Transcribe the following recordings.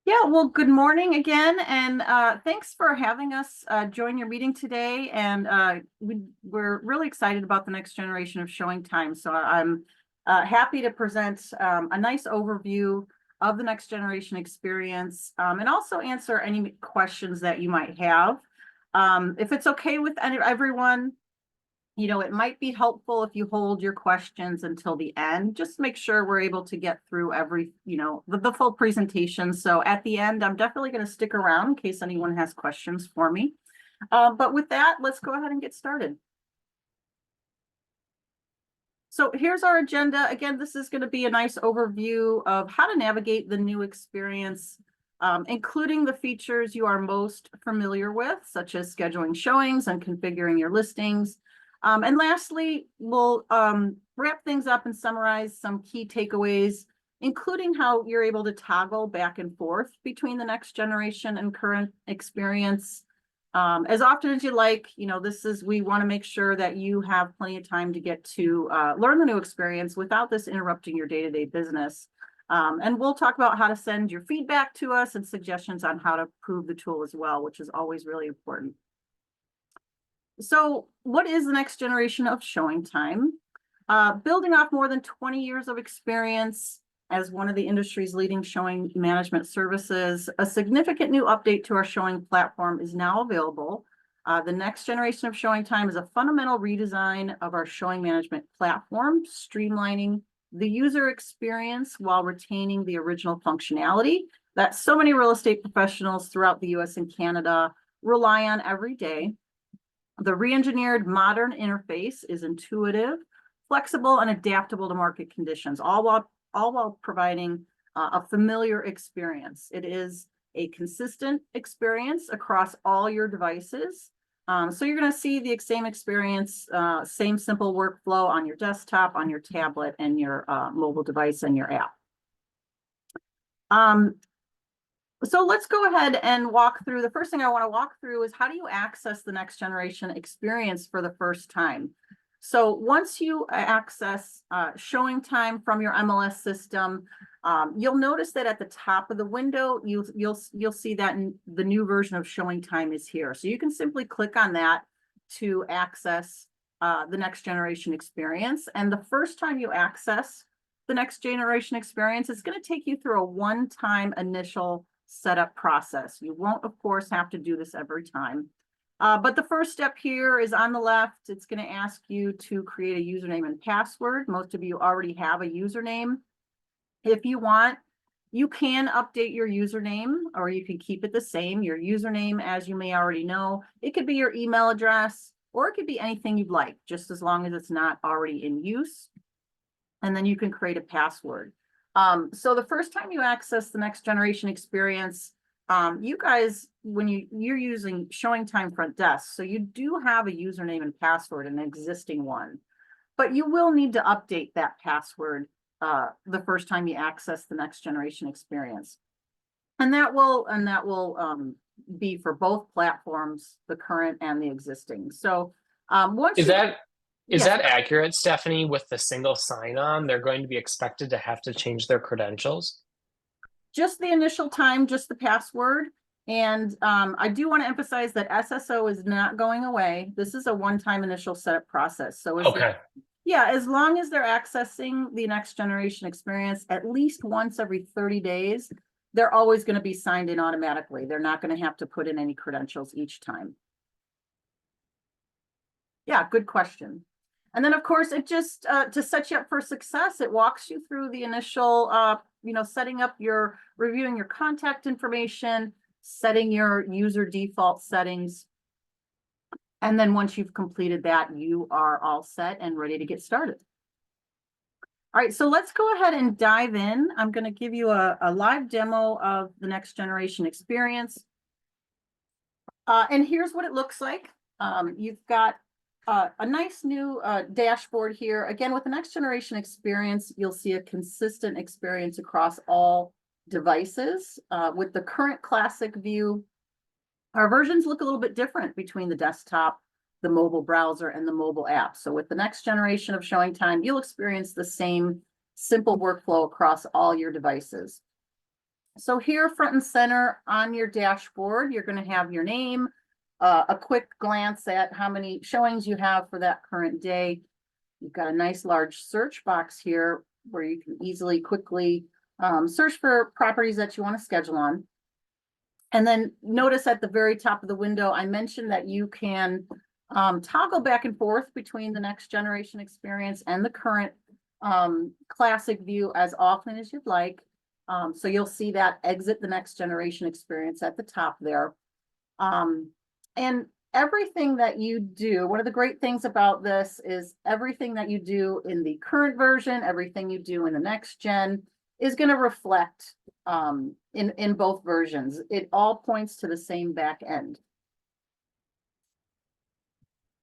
Yeah, well, good morning again, and thanks for having us join your meeting today. And we're really excited about the next generation of Showing Time. So I'm happy to present a nice overview of the next generation experience and also answer any questions that you might have. If it's okay with everyone, it might be helpful if you hold your questions until the end. Just make sure we're able to get through the full presentation. So at the end, I'm definitely going to stick around in case anyone has questions for me. But with that, let's go ahead and get started. So here's our agenda. Again, this is going to be a nice overview of how to navigate the new experience, including the features you are most familiar with, such as scheduling showings and configuring your listings. And lastly, we'll wrap things up and summarize some key takeaways, including how you're able to toggle back and forth between the next generation and current experience. As often as you like, we want to make sure that you have plenty of time to get to learn the new experience without this interrupting your day-to-day business. And we'll talk about how to send your feedback to us and suggestions on how to improve the tool as well, which is always really important. So what is the next generation of Showing Time? Building off more than 20 years of experience as one of the industry's leading showing management services, a significant new update to our showing platform is now available. The next generation of Showing Time is a fundamental redesign of our showing management platform, streamlining the user experience while retaining the original functionality that so many real estate professionals throughout the US and Canada rely on every day. The re-engineered modern interface is intuitive, flexible, and adaptable to market conditions, all while providing a familiar experience. It is a consistent experience across all your devices. So you're going to see the same experience, same simple workflow on your desktop, on your tablet, and your mobile device and your app. So let's go ahead and walk through. The first thing I want to walk through is how do you access the next generation experience for the first time? So once you access Showing Time from your MLS system, you'll notice that at the top of the window, you'll see that the new version of Showing Time is here. So you can simply click on that to access the next generation experience. And the first time you access the next generation experience, it's going to take you through a one-time initial setup process. You won't, of course, have to do this every time. But the first step here is on the left. It's going to ask you to create a username and password. Most of you already have a username. If you want, you can update your username or you can keep it the same. Your username, as you may already know, it could be your email address or it could be anything you'd like, just as long as it's not already in use. And then you can create a password. So the first time you access the next generation experience, you guys, when you're using Showing Time front desk, so you do have a username and password, an existing one, but you will need to update that password the first time you access the next generation experience, and that will be for both platforms, the current and the existing. So once Is you that is yes. that accurate, Stephanie? With the single sign-on, they're going to be expected to have to change their credentials? Just the initial time, just the password. And I do want to emphasize that SSO is not going away. This is a one-time initial setup process. So Okay. as long as they're accessing the next generation experience at least once every 30 days, they're always going to be signed in automatically. They're not going to have to put in any credentials each time. Yeah, good question. And then, of course, it just to set you up for success, it walks you through the initial, setting up reviewing your contact information, setting your user default settings. And then once you've completed that, you are all set and ready to get started. All right, so let's go ahead and dive in. I'm going to give you a live demo of the next generation experience. And here's what it looks like. You've got a nice new dashboard here. Again, with the next generation experience, you'll see a consistent experience across all devices. With the current classic view, our versions look a little bit different between the desktop, the mobile browser, and the mobile app. So with the next generation of Showing Time, you'll experience the same simple workflow across all your devices. So here, front and center on your dashboard, you're going to have your name, a quick glance at how many showings you have for that current day. You've got a nice large search box here where you can easily, quickly search for properties that you want to schedule on. And then notice at the very top of the window, I mentioned that you can toggle back and forth between the next generation experience and the current classic view as often as you'd like. So you'll see that exit the next generation experience at the top there. And everything that you do, one of the great things about this is everything that you do in the current version, everything you do in the next gen is going to reflect in both versions. It all points to the same back end.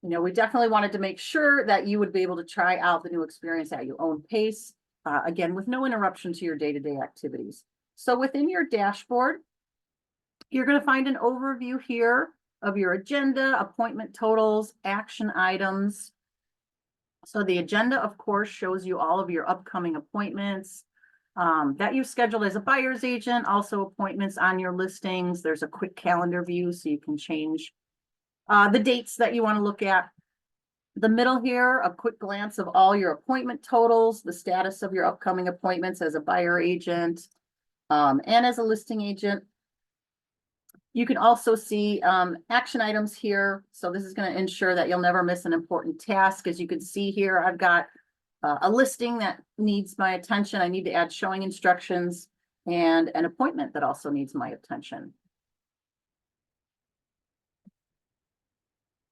You know, we definitely wanted to make sure that you would be able to try out the new experience at your own pace, again, with no interruption to your day-to-day activities. So within your dashboard, you're going to find an overview here of your agenda, appointment totals, action items. So the agenda, of course, shows you all of your upcoming appointments that you've scheduled as a buyer's agent, also appointments on your listings. There's a quick calendar view so you can change the dates that you want to look at. The middle here, a quick glance of all your appointment totals, the status of your upcoming appointments as a buyer agent and as a listing agent. You can also see action items here. So this is going to ensure that you'll never miss an important task. As you can see here, I've got a listing that needs my attention. I need to add showing instructions and an appointment that also needs my attention.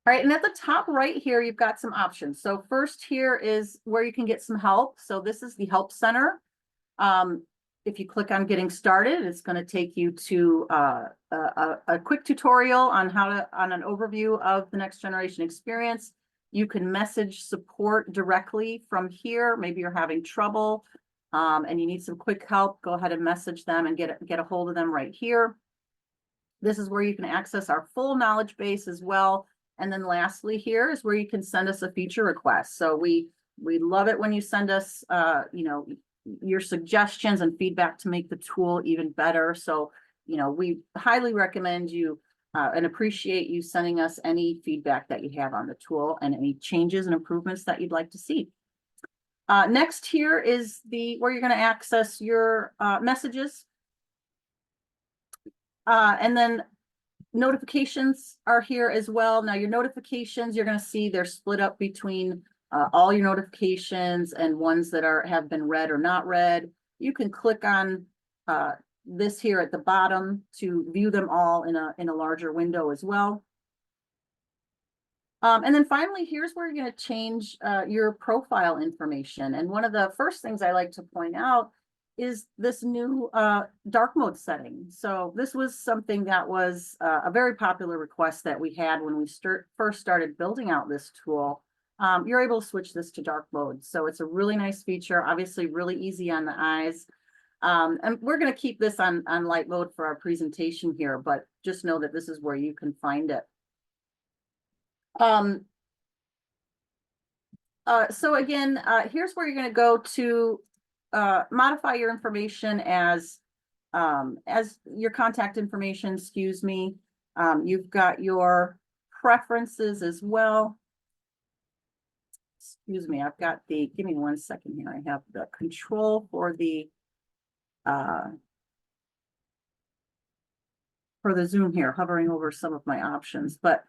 All right, and at the top right here, you've got some options. So first here is where you can get some help. So this is the Help Center. If you click on Getting Started, it's going to take you to a quick tutorial on on an overview of the next generation experience. You can message support directly from here. Maybe you're having trouble and you need some quick help. Go ahead and message them and get a hold of them right here. This is where you can access our full knowledge base as well. And then lastly, here is where you can send us a feature request. So we love it when you send us, you know, your suggestions and feedback to make the tool even better. So, you know, we highly recommend you and appreciate you sending us any feedback that you have on the tool and any changes and improvements that you'd like to see. Next here is where you're going to access your messages. And then notifications are here as well. Now your notifications, you're going to see they're split up between all your notifications and ones that have been read or not read. You can click on this here at the bottom to view them all in a larger window as well. And then finally, here's where you're going to change your profile information. And one of the first things I like to point out is this new dark mode setting. So this was something that was a very popular request that we had when we first started building out this tool. You're able to switch this to dark mode. So it's a really nice feature, obviously really easy on the eyes. And we're going to keep this on light mode for our presentation here, but just know that this is where you can find it. So again, here's where you're going to go to modify your information as your contact information, excuse me. You've got your preferences as well. Excuse me, I've got give me 1 second here. I have the control for the Zoom here, hovering over some of my options. But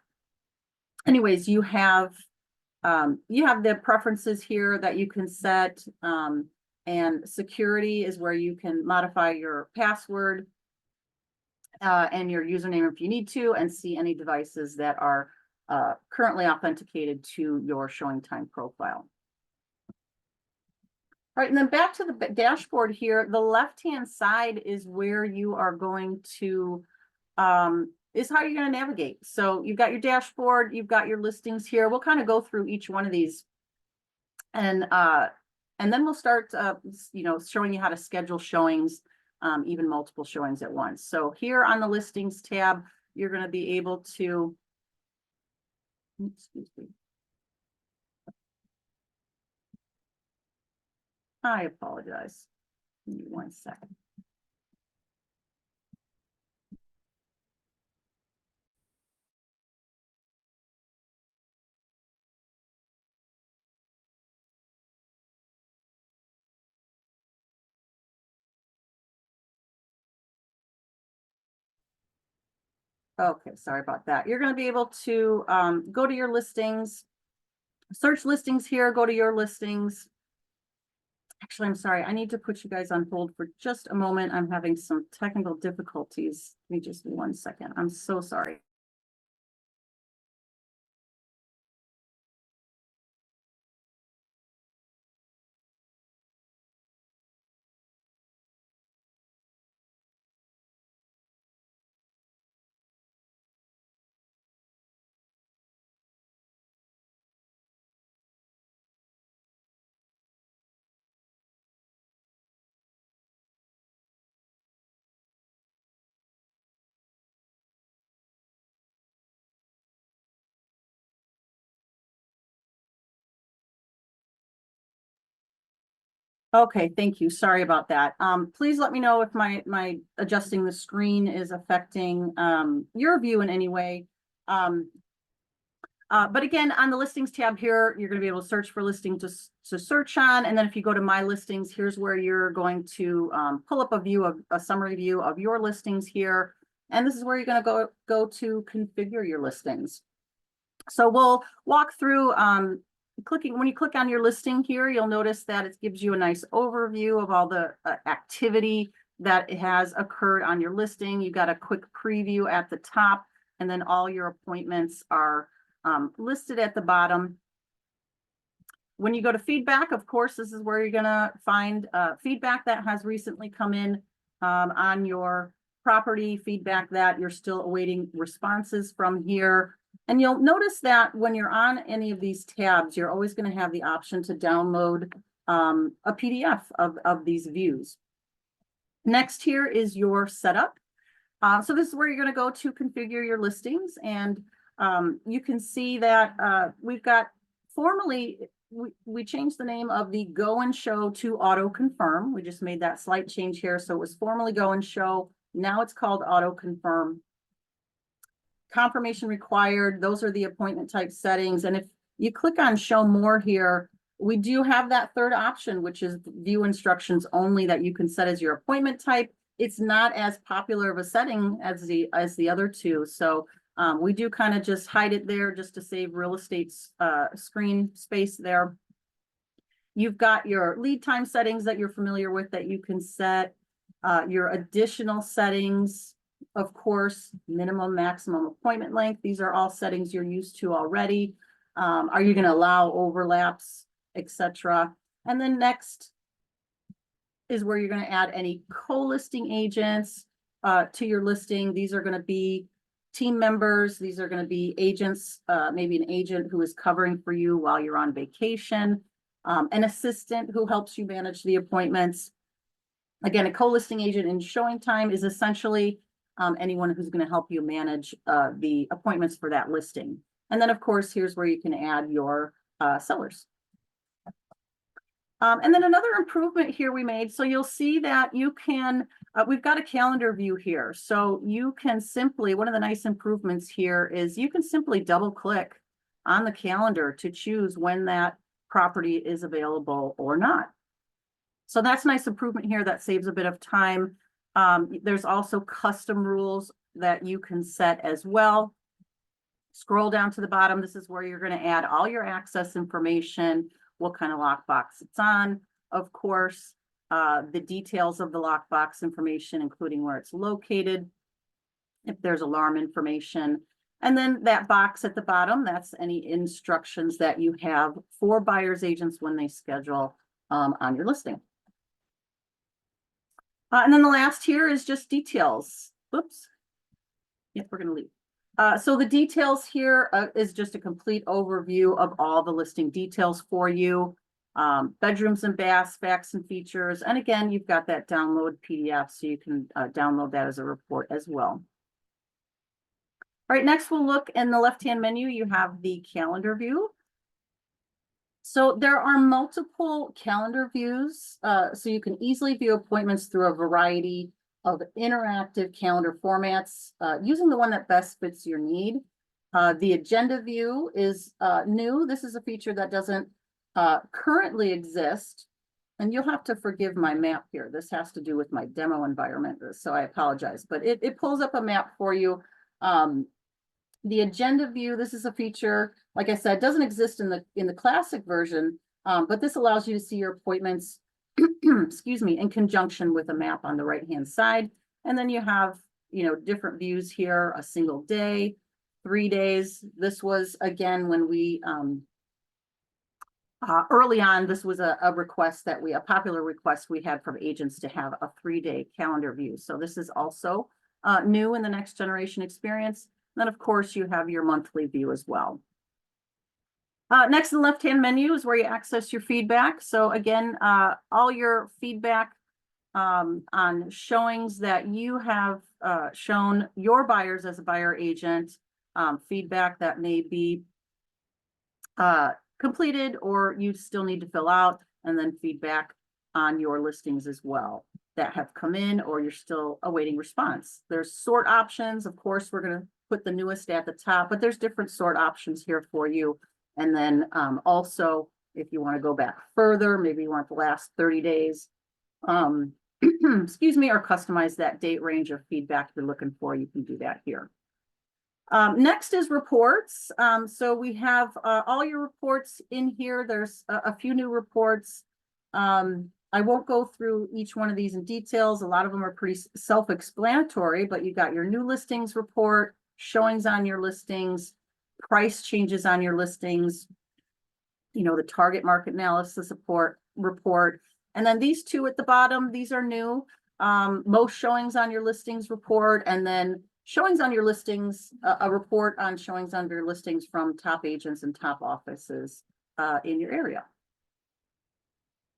anyways, you have the preferences here that you can set, and security is where you can modify your password and your username if you need to, and see any devices that are currently authenticated to your ShowingTime profile. All right, and then back to the dashboard here, the left-hand side is where you are going to, is how you're going to navigate. So you've got your dashboard, you've got your listings here. We'll kind of go through each one of these, and then we'll start, you know, showing you how to schedule showings, even multiple showings at once. So here on the listings tab, you're going to be able to, excuse me. I apologize. Give me 1 second. Okay, sorry about that. You're gonna be able to go to your listings, search listings here, go to your listings. Actually, I'm sorry, I need to put you guys on hold for just a moment. I'm having some technical difficulties. Give me just 1 second. I'm so sorry. Okay, thank you. Sorry about that. Please let me know if my adjusting the screen is affecting your view in any way. But again, on the listings tab here, you're going to be able to search for listings to search on. And then if you go to my listings, here's where you're going to pull up a summary view of your listings here. And this is where you're going to go to configure your listings. So we'll walk through when you click on your listing here, you'll notice that it gives you a nice overview of all the activity that has occurred on your listing. You got a quick preview at the top, and then all your appointments are listed at the bottom. When you go to feedback, of course, this is where you're going to find feedback that has recently come in on your property, feedback that you're still awaiting responses from here. And you'll notice that when you're on any of these tabs, you're always going to have the option to download a PDF of these views. Next here is your setup. So this is where you're going to go to configure your listings. And you can see that we've got formally, we changed the name of the Go and Show to Auto Confirm. We just made that slight change here. So it was formerly Go and Show. Now it's called Auto Confirm. Confirmation required. Those are the appointment type settings. And if you click on Show More here, we do have that third option, which is view instructions only, that you can set as your appointment type. It's not as popular of a setting as the other two. So we do kind of just hide it there just to save real estate screen space there. You've got your lead time settings that you're familiar with that you can set, your additional settings, of course, minimum, maximum appointment length. These are all settings you're used to already. Are you going to allow overlaps, etc.? And then next is where you're going to add any co-listing agents to your listing. These are going to be team members. These are going to be agents, maybe an agent who is covering for you while you're on vacation, an assistant who helps you manage the appointments. Again, a co-listing agent in ShowingTime is essentially anyone who's going to help you manage the appointments for that listing. And then, of course, here's where you can add your sellers. And then another improvement here we made. So you'll see that you can, we've got a calendar view here. So you can simply, one of the nice improvements here is you can simply double click on the calendar to choose when that property is available or not. So that's a nice improvement here that saves a bit of time. There's also custom rules that you can set as well. Scroll down to the bottom. This is where you're going to add all your access information, what kind of lockbox it's on, of course, the details of the lockbox information, including where it's located, if there's alarm information. And then that box at the bottom, that's any instructions that you have for buyer's agents when they schedule on your listing. And then the last here is just details. Oops. Yep, we're going to leave. So the details here is just a complete overview of all the listing details for you. Bedrooms and baths, facts and features. And again, you've got that download PDF, so you can download that as a report as well. All right, next we'll look in the left-hand menu. You have the calendar view. So there are multiple calendar views, so you can easily view appointments through a variety of interactive calendar formats, using the one that best fits your need. The agenda view is new. This is a feature that doesn't currently exist, and you'll have to forgive my map here. This has to do with my demo environment, so I apologize, but it pulls up a map for you The agenda view, this is a feature, like I said, doesn't exist in the classic version, but this allows you to see your appointments, excuse me, in conjunction with a map on the right-hand side. And then you have, different views here, a single day, 3 days. This was, again, when we, early on, this was a popular request we had from agents to have a 3-day calendar view. So this is also new in the next generation experience. Then, of course, you have your monthly view as well. Next in the left-hand menu is where you access your feedback. So again, all your feedback on showings that you have shown your buyers as a buyer agent, feedback that may be completed or you still need to fill out, and then feedback on your listings as well that have come in or you're still awaiting response. There's sort options. Of course, we're going to put the newest at the top, but there's different sort options here for you. And then also, if you want to go back further, maybe you want the last 30 days, excuse me, or customize that date range of feedback you're looking for, you can do that here. Next is reports. So we have all your reports in here. There's a few new reports. I won't go through each one of these in details. A lot of them are pretty self-explanatory, but you got your new listings report, showings on your listings, price changes on your listings, the target market analysis report. And then these two at the bottom, these are new. Most showings on your listings report, and then showings on your listings, a report on showings on your listings from top agents and top offices in your area.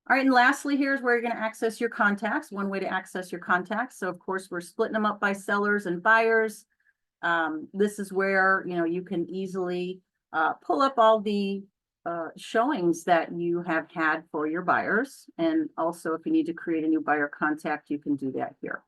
All right, and lastly, here's where you're going to access your contacts. One way to access your contacts. So of course, we're splitting them up by sellers and buyers. This is where, you can easily pull up all the showings that you have had for your buyers. And also, if you need to create a new buyer contact, you can do that here.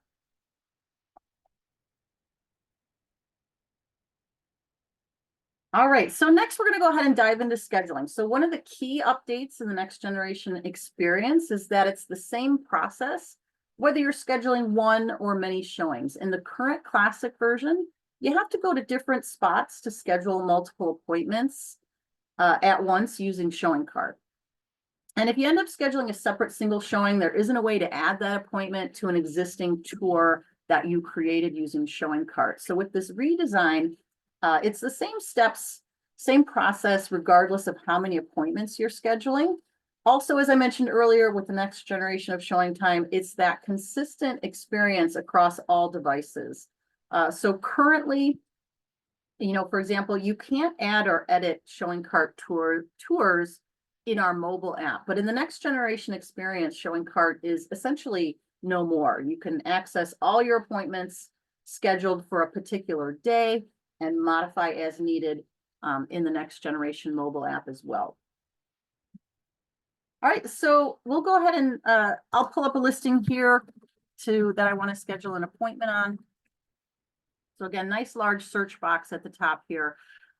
All right, so next we're going to go ahead and dive into scheduling. So one of the key updates in the next generation experience is that it's the same process, whether you're scheduling one or many showings. In the current classic version, you have to go to different spots to schedule multiple appointments at once using Showing Cart. And if you end up scheduling a separate single showing, there isn't a way to add that appointment to an existing tour that you created using Showing Cart. So with this redesign, it's the same steps, same process, regardless of how many appointments you're scheduling. Also, as I mentioned earlier, with the next generation of ShowingTime, it's that consistent experience across all devices. So currently, for example, you can't add or edit Showing Cart tours in our mobile app, but in the next generation experience, Showing Cart is essentially no more. You can access all your appointments scheduled for a particular day and modify as needed in the next generation mobile app as well. All right, so we'll go ahead and I'll pull up a listing here that I want to schedule an appointment on. So again, nice large search box at the top here.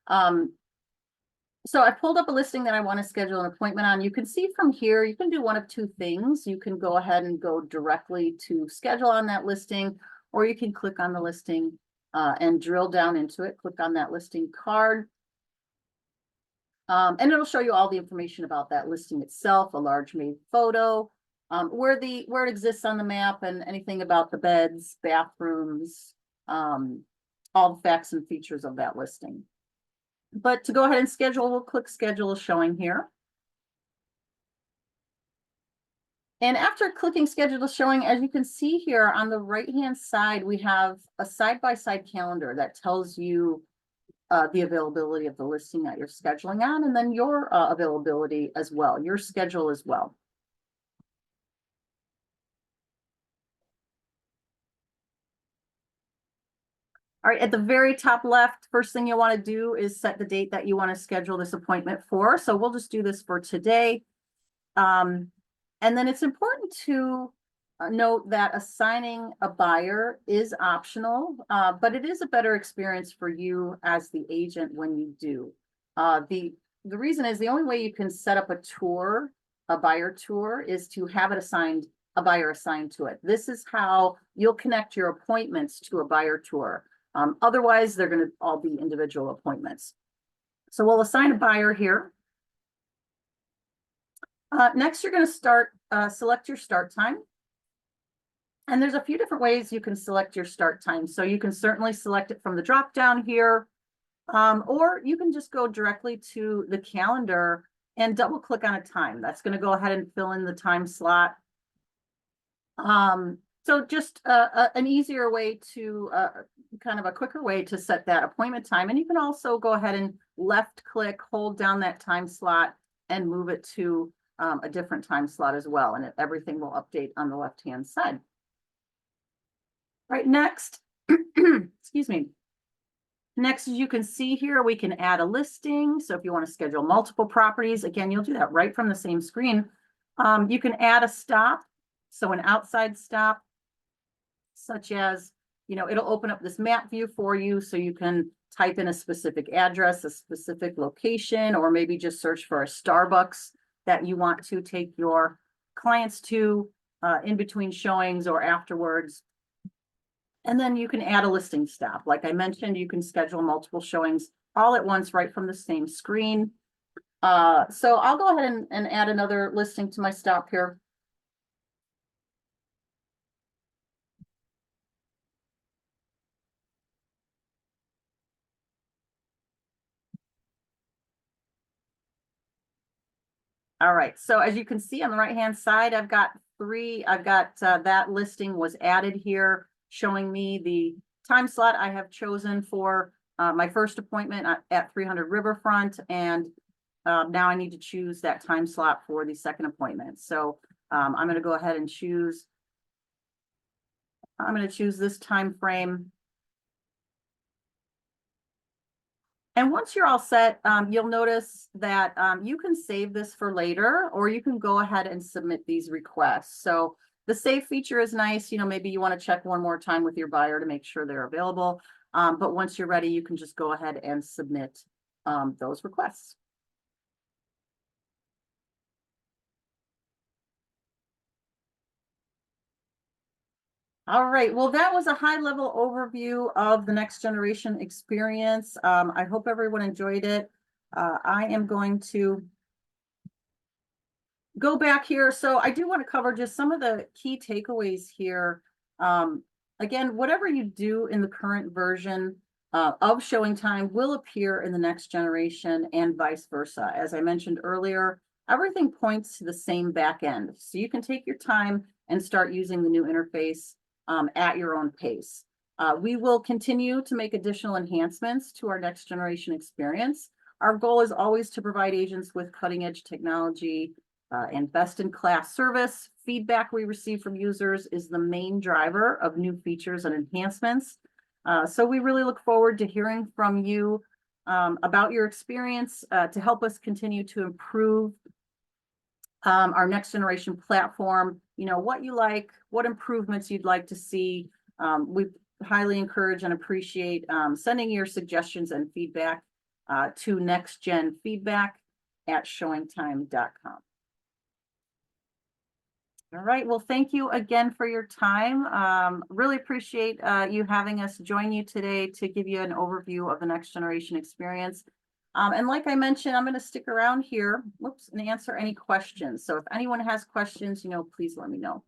So I pulled up a listing that I want to schedule an appointment on. You can see from here, you can do one of two things. You can go ahead and go directly to schedule on that listing, or you can click on the listing and drill down into it, click on that listing card. And it'll show you all the information about that listing itself, a large made photo, where it exists on the map, and anything about the beds, bathrooms, all the facts and features of that listing. But to go ahead and schedule, we'll click schedule a showing here. And after clicking schedule a showing, as you can see here on the right-hand side, we have a side-by-side calendar that tells you the availability of the listing that you're scheduling on, and then your availability as well, your schedule as well. All right, at the very top left, first thing you want to do is set the date that you want to schedule this appointment for. So we'll just do this for today. And then it's important to note that assigning a buyer is optional, but it is a better experience for you as the agent when you do. The reason is the only way you can set up a tour, a buyer tour, is to have it assigned, a buyer assigned to it. This is how you'll connect your appointments to a buyer tour. Otherwise, they're going to all be individual appointments. So we'll assign a buyer here. Next, you're going to select your start time. And there's a few different ways you can select your start time. So you can certainly select it from the drop down here, or you can just go directly to the calendar and double click on a time. That's going to go ahead and fill in the time slot. So just an easier way to, kind of a quicker way to set that appointment time. And you can also go ahead and left click, hold down that time slot and move it to a different time slot as well. And everything will update on the left-hand side. Right, next, excuse me. Next, as you can see here, we can add a listing. So if you want to schedule multiple properties, again, you'll do that right from the same screen. You can add a stop. So an outside stop, such as, it'll open up this map view for you so you can type in a specific address, a specific location, or maybe just search for a Starbucks that you want to take your clients to in between showings or afterwards. And then you can add a listing stop. Like I mentioned, you can schedule multiple showings all at once right from the same screen. So I'll go ahead and add another listing to my stop here. All right, so as you can see on the right-hand side, I've got that listing was added here, showing me the time slot I have chosen for my first appointment at 300 Riverfront. And now I need to choose that time slot for the second appointment. So I'm going to go ahead and choose this time frame. And once you're all set, you'll notice that you can save this for later, or you can go ahead and submit these requests. So the save feature is nice. Maybe you want to check one more time with your buyer to make sure they're available. But once you're ready, you can just go ahead and submit those requests. All right, well, that was a high-level overview of the next generation experience. I hope everyone enjoyed it. I am going to go back here. So I do want to cover just some of the key takeaways here. Again, whatever you do in the current version of ShowingTime will appear in the next generation and vice versa. As I mentioned earlier, everything points to the same back end. So you can take your time and start using the new interface at your own pace. We will continue to make additional enhancements to our next generation experience. Our goal is always to provide agents with cutting edge technology and best in class service. Feedback we receive from users is the main driver of new features and enhancements. So we really look forward to hearing from you about your experience to help us continue to improve our next generation platform. What you like, what improvements you'd like to see. We highly encourage and appreciate sending your suggestions and feedback to nextgenfeedback@showingtime.com. All right, well, thank you again for your time. Really appreciate you having us join you today to give you an overview of the next generation experience. And like I mentioned, I'm going to stick around here, and answer any questions. So if anyone has questions, please let me know.